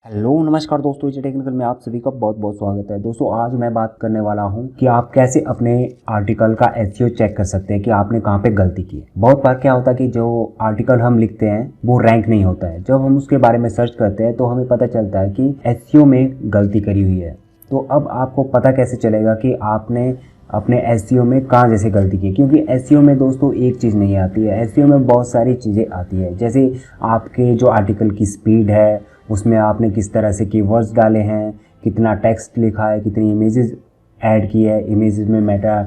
Hello नमस्कार दोस्तों, इस टेक्निकल में आप सभी का बहुत बहुत स्वागत है। दोस्तों आज मैं बात करने वाला हूं कि आप कैसे अपने आर्टिकल का एसईओ चेक कर सकते हैं कि आपने कहां पे गलती की है। बहुत बार क्या होता है कि जो आर्टिकल हम लिखते हैं वो रैंक नहीं होता है। जब हम उसके बारे में सर्च करते हैं तो हमें पता चलता है कि एसईओ में गलती करी हुई है। तो अब आपको पता कैसे चलेगा कि आपने अपने एसईओ में कहाँ जैसे गलती की, क्योंकि एसईओ में दोस्तों एक चीज़ नहीं आती है, एसईओ में बहुत सारी चीज़ें आती है। जैसे आपके जो आर्टिकल की स्पीड है, उसमें आपने किस तरह से कीवर्ड्स डाले हैं, कितना टेक्स्ट लिखा है, कितनी इमेजेस ऐड की है, इमेजेस में मेटा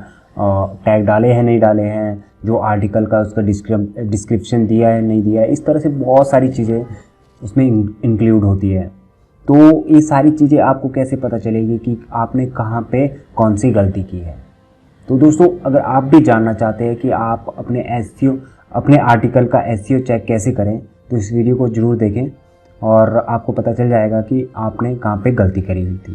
टैग डाले हैं नहीं डाले हैं, जो आर्टिकल का उसका डिस्क्रिप्शन दिया है नहीं दिया है, इस तरह से बहुत सारी चीज़ें उसमें इंक्लूड होती है। तो ये सारी चीज़ें आपको कैसे पता चलेगी कि आपने कहाँ पे कौन सी गलती की है। तो दोस्तों अगर आप भी जानना चाहते हैं कि आप अपने आर्टिकल का एसईओ चेक कैसे करें तो इस वीडियो को ज़रूर देखें और आपको पता चल जाएगा कि आपने कहाँ पे गलती करी हुई थी।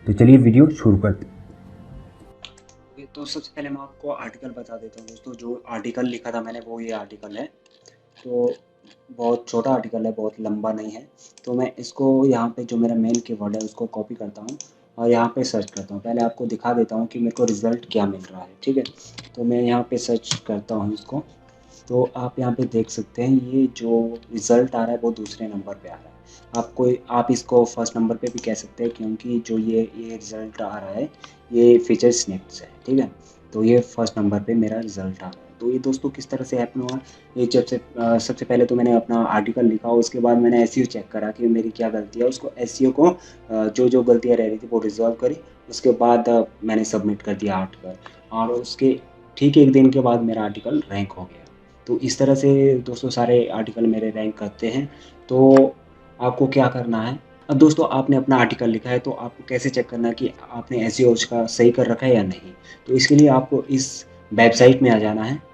तो चलिए वीडियो शुरू करते हैं। तो सबसे पहले मैं आपको आर्टिकल बता देता हूँ। दोस्तों जो आर्टिकल लिखा था मैंने वो ये आर्टिकल है। तो बहुत छोटा आर्टिकल है, बहुत लंबा नहीं है। तो मैं इसको यहाँ पे जो मेरा मेन कीवर्ड है उसको कॉपी करता हूँ और यहाँ पे सर्च करता हूँ। पहले आपको दिखा देता हूँ कि मेरे को रिज़ल्ट क्या मिल रहा है, ठीक है। तो मैं यहाँ पे सर्च करता हूँ इसको, तो आप यहाँ पे देख सकते हैं ये जो रिज़ल्ट आ रहा है वो दूसरे नंबर पे आ रहा है। आप इसको फर्स्ट नंबर पे भी कह सकते हैं, क्योंकि जो ये रिज़ल्ट आ रहा है ये फीचर स्निप्स है, ठीक है। तो ये फर्स्ट नंबर पे मेरा रिज़ल्ट आ रहा है। तो ये दोस्तों किस तरह से हैपन हुआ, ये जब से सबसे पहले तो मैंने अपना आर्टिकल लिखा, उसके बाद मैंने एसईओ चेक करा कि मेरी क्या गलती है। उसको एसईओ को जो जो गलतियाँ रह रही थी वो रिजॉल्व करी। उसके बाद मैंने सबमिट कर दिया आर्टिकल, और उसके ठीक एक दिन के बाद मेरा आर्टिकल रैंक हो गया। तो इस तरह से दोस्तों सारे आर्टिकल मेरे रैंक करते हैं। तो आपको क्या करना है, अब दोस्तों आपने अपना आर्टिकल लिखा है तो आपको कैसे चेक करना है कि आपने एसईओ उसका सही कर रखा है या नहीं। तो इसके लिए आपको इस वेबसाइट में आ जाना है।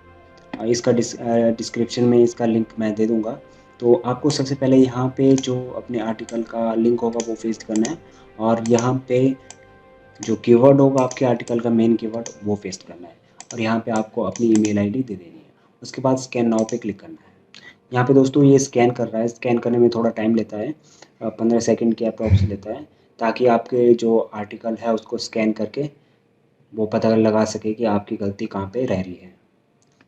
इसका डिस्क्रिप्शन में इसका लिंक मैं दे दूँगा। तो आपको सबसे पहले यहाँ पे जो अपने आर्टिकल का लिंक होगा वो पेस्ट करना है, और यहाँ पे जो कीवर्ड होगा आपके आर्टिकल का मेन कीवर्ड वो पेस्ट करना है, और यहाँ पे आपको अपनी ईमेल आईडी दे देनी है। उसके बाद स्कैन नाउ पे क्लिक करना है। यहाँ पे दोस्तों ये स्कैन कर रहा है, स्कैन करने में थोड़ा टाइम लेता है, 15 सेकंड के अप्रॉक्स लेता है, ताकि आपके जो आर्टिकल है उसको स्कैन करके वो पता लगा सके कि आपकी गलती कहाँ पे रह रही है।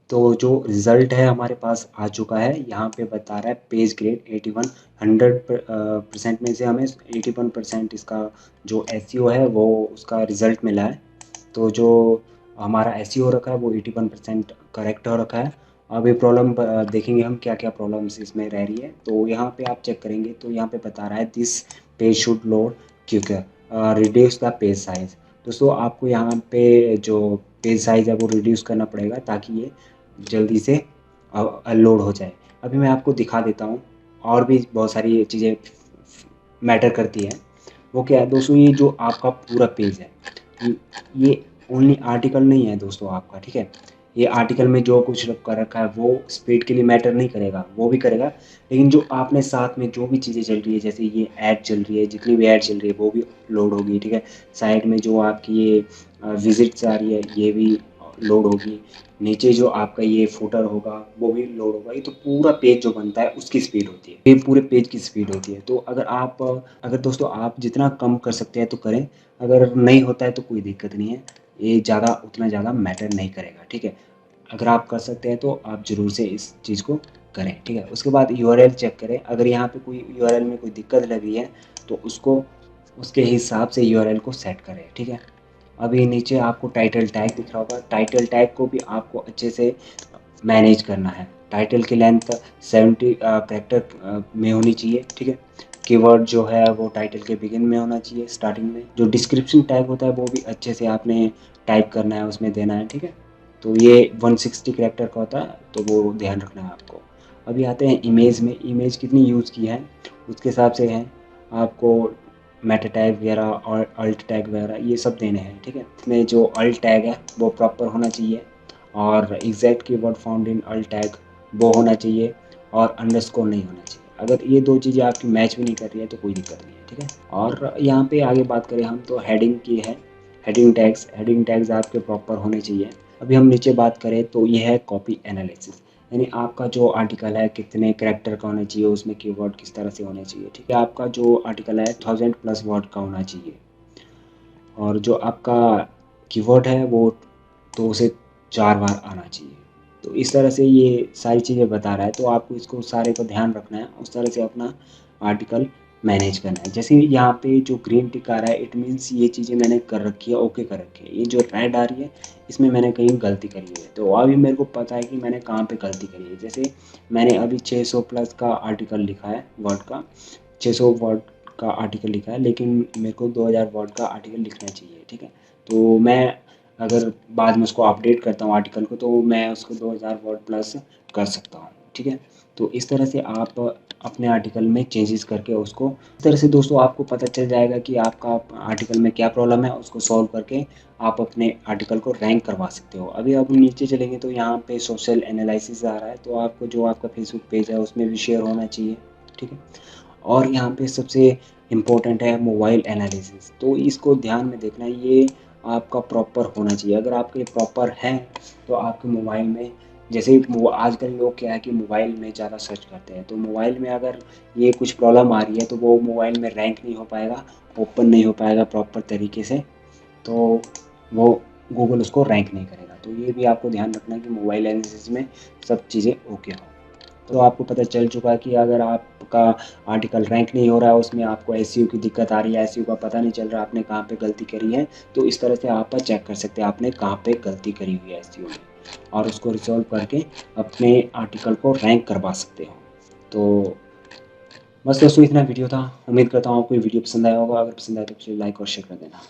तो जो रिज़ल्ट है हमारे पास आ चुका है, यहाँ पे बता रहा है पेज ग्रेड 81। 100% में से हमें 81% इसका जो एसईओ है वो उसका रिज़ल्ट मिला है। तो जो हमारा एसईओ रखा है वो 81% करेक्ट हो रखा है। अब ये प्रॉब्लम देखेंगे हम क्या क्या प्रॉब्लम्स इसमें रह रही है। तो यहाँ पे आप चेक करेंगे तो यहाँ पे बता रहा है this page should load quicker, reduce the page size. दोस्तों आपको यहाँ पे जो पेज साइज़ है वो रिड्यूस करना पड़ेगा ताकि ये जल्दी से लोड हो जाए। अभी मैं आपको दिखा देता हूँ, और भी बहुत सारी चीज़ें मैटर करती हैं। वो क्या है दोस्तों, ये जो आपका पूरा पेज है ये ओनली आर्टिकल नहीं है दोस्तों आपका, ठीक है। ये आर्टिकल में जो कुछ कर रखा है वो स्पीड के लिए मैटर नहीं करेगा, वो भी करेगा, लेकिन जो आपने साथ में जो भी चीज़ें चल रही है, जैसे ये ऐड चल रही है, जितनी भी ऐड चल रही है वो भी लोड होगी, ठीक है। साइड में जो आपकी ये विजिट्स आ रही है ये भी लोड होगी। नीचे जो आपका ये फुटर होगा वो भी लोड होगा। ये तो पूरा पेज जो बनता है उसकी स्पीड होती है, ये पूरे पेज की स्पीड होती है। तो अगर दोस्तों आप जितना कम कर सकते हैं तो करें, अगर नहीं होता है तो कोई दिक्कत नहीं है, ये उतना ज़्यादा मैटर नहीं करेगा, ठीक है। अगर आप कर सकते हैं तो आप ज़रूर से इस चीज़ को करें, ठीक है। उसके बाद यूआरएल चेक करें, अगर यहाँ पे कोई यूआरएल में कोई दिक्कत लग रही है तो उसको उसके हिसाब से यूआरएल को सेट करें, ठीक है। अभी नीचे आपको टाइटल टैग दिख रहा होगा, टाइटल टैग को भी आपको अच्छे से मैनेज करना है। टाइटल की लेंथ 70 कैरेक्टर में होनी चाहिए, ठीक है। कीवर्ड जो है वो टाइटल के बिगिन में होना चाहिए, स्टार्टिंग में। जो डिस्क्रिप्शन टैग होता है वो भी अच्छे से आपने टाइप करना है, उसमें देना है, ठीक है। तो ये 160 कैरेक्टर का होता है, तो वो ध्यान रखना है आपको। अभी आते हैं इमेज में, इमेज कितनी यूज़ की है उसके हिसाब से है आपको मेटा टैग वगैरह और अल्ट टैग वगैरह ये सब देने हैं, ठीक है। इसमें जो अल्ट टैग है वो प्रॉपर होना चाहिए, और exact keyword found in alt tag वो होना चाहिए, और अंडरस्कोर नहीं होना चाहिए। अगर ये दो चीज़ें आपकी मैच भी नहीं कर रही है तो कोई दिक्कत नहीं है, ठीक है। और यहाँ पे आगे बात करें हम तो हेडिंग की है, हेडिंग टैग्स आपके प्रॉपर होने चाहिए। अभी हम नीचे बात करें तो ये है कॉपी एनालिसिस। यानी आपका जो आर्टिकल है कितने कैरेक्टर का होना चाहिए, उसमें कीवर्ड किस तरह से होने चाहिए, ठीक है। आपका जो आर्टिकल है 1000+ वर्ड का होना चाहिए, और जो आपका कीवर्ड है वो 2 से 4 बार आना चाहिए। तो इस तरह से ये सारी चीज़ें बता रहा है, तो आपको इसको सारे को ध्यान रखना है, उस तरह से अपना आर्टिकल मैनेज करना है। जैसे यहाँ पे जो ग्रीन टिक आ रहा है, इट मीन्स ये चीज़ें मैंने कर रखी है, ओके कर रखी है। ये जो रेड आ रही है, इसमें मैंने कहीं गलती करी है। तो अभी मेरे को पता है कि मैंने कहाँ पे गलती करी है। जैसे मैंने अभी 600+ का आर्टिकल लिखा है वर्ड का, 600 वर्ड का आर्टिकल लिखा है, लेकिन मेरे को 2000 वर्ड का आर्टिकल लिखना चाहिए, ठीक है। तो मैं अगर बाद में उसको अपडेट करता हूँ आर्टिकल को, तो मैं उसको 2000 वर्ड प्लस कर सकता हूँ, ठीक है। तो इस तरह से आप अपने आर्टिकल में चेंजेस करके उसको, इस तरह से दोस्तों आपको पता चल जाएगा कि आपका आर्टिकल में क्या प्रॉब्लम है, उसको सॉल्व करके आप अपने आर्टिकल को रैंक करवा सकते हो। अभी आप नीचे चलेंगे तो यहाँ पे सोशल एनालिसिस आ रहा है, तो आपको जो आपका फेसबुक पेज है उसमें भी शेयर होना चाहिए, ठीक है। और यहाँ पे सबसे इम्पोर्टेंट है मोबाइल एनालिसिस, तो इसको ध्यान में देखना है, ये आपका प्रॉपर होना चाहिए। अगर आपके प्रॉपर है तो आपके मोबाइल में, जैसे वो आजकल लोग क्या है कि मोबाइल में ज़्यादा सर्च करते हैं, तो मोबाइल में अगर ये कुछ प्रॉब्लम आ रही है तो वो मोबाइल में रैंक नहीं हो पाएगा, ओपन नहीं हो पाएगा प्रॉपर तरीके से, तो वो गूगल उसको रैंक नहीं करेगा। तो ये भी आपको ध्यान रखना है कि मोबाइल एनालिसिस में सब चीज़ें ओके हो। तो आपको पता चल चुका है कि अगर आपका आर्टिकल रैंक नहीं हो रहा है, उसमें आपको एसईओ की दिक्कत आ रही है, एसईओ का पता नहीं चल रहा आपने कहाँ पे गलती करी है, तो इस तरह से आप चेक कर सकते हैं आपने कहाँ पे गलती करी हुई है एसईओ में, और उसको रिजॉल्व करके अपने आर्टिकल को रैंक करवा सकते हो। तो बस दोस्तों इतना वीडियो था, उम्मीद करता हूँ आपको ये वीडियो पसंद आया होगा। अगर पसंद आया तो प्लीज़ लाइक और शेयर कर देना।